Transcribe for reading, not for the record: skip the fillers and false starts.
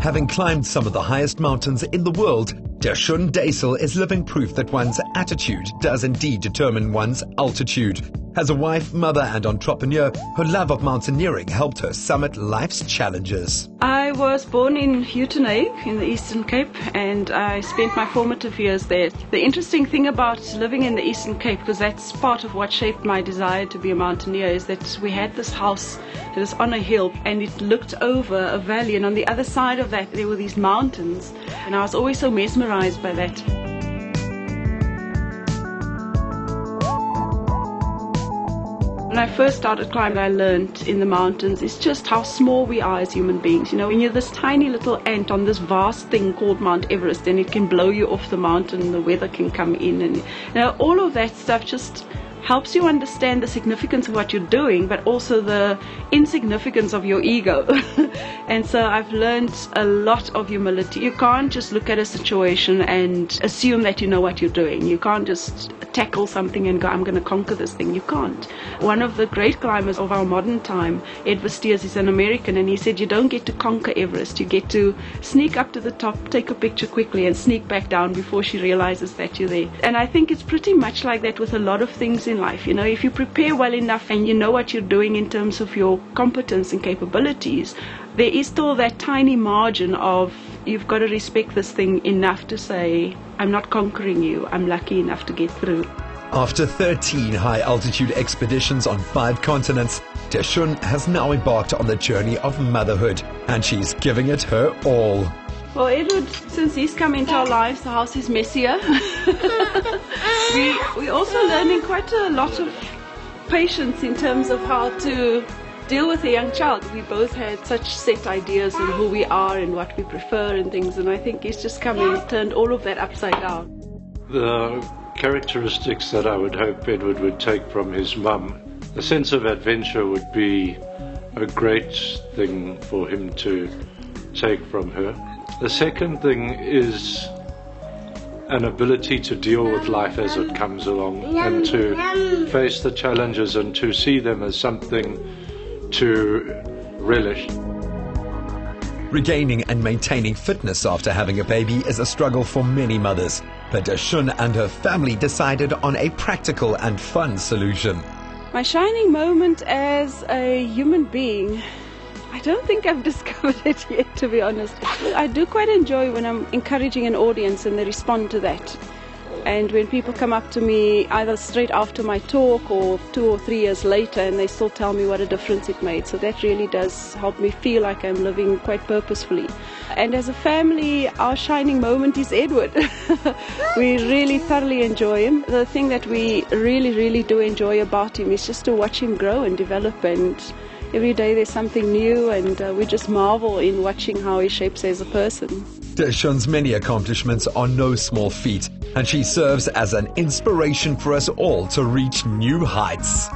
Having climbed some of the highest mountains in the world, Deshun Deysel is living proof that one's attitude does indeed determine one's altitude. As a wife, mother and entrepreneur, her love of mountaineering helped her summit life's challenges. I was born in Uitenhage in the Eastern Cape, and I spent my formative years there. The interesting thing about living in the Eastern Cape, because that's part of what shaped my desire to be a mountaineer, is that we had this house that was on a hill and it looked over a valley, and on the other side of that there were these mountains, and I was always so mesmerized by that. When I first started climbing, I learned in the mountains is just how small we are as human beings. You know, when you're this tiny little ant on this vast thing called Mount Everest, and it can blow you off the mountain, the weather can come in, and all of that stuff just helps you understand the significance of what you're doing, but also the insignificance of your ego. And so I've learned a lot of humility. You can't just look at a situation and assume that you know what you're doing. You can't just tackle something and go, I'm going to conquer this thing. You can't. One of the great climbers of our modern time, Everest, is an American, and he said you don't get to conquer Everest. You get to sneak up to the top, take a picture quickly, and sneak back down before she realizes that you're there. And I think it's pretty much like that with a lot of things in life. You know, if you prepare well enough and you know what you're doing in terms of your competence and capabilities, there is still that tiny margin of you've got to respect this thing enough to say, I'm not conquering you, I'm lucky enough to get through. After 13 high-altitude expeditions on 5 continents, Deshun has now embarked on the journey of motherhood, and she's giving it her all. Well, Edward, since he's come into our lives, the house is messier. We're also learning quite a lot of patience in terms of how to deal with a young child. We both had such set ideas on who we are and what we prefer and things, and I think he's just come and turned all of that upside down. The characteristics that I would hope Edward would take from his mum, the sense of adventure would be a great thing for him to take from her. The second thing is an ability to deal with life as it comes along and to face the challenges and to see them as something to relish. Regaining and maintaining fitness after having a baby is a struggle for many mothers, but Deshun and her family decided on a practical and fun solution. My shining moment as a human being, I don't think I've discovered it yet, to be honest. I do quite enjoy when I'm encouraging an audience and they respond to that. And when people come up to me either straight after my talk or 2 or 3 years later and they still tell me what a difference it made. So that really does help me feel like I'm living quite purposefully. And as a family, our shining moment is Edward. We really thoroughly enjoy him. The thing that we really do enjoy about him is just to watch him grow and develop, and every day there's something new, and we just marvel in watching how he shapes as a person. Deshun's many accomplishments are no small feat, and she serves as an inspiration for us all to reach new heights.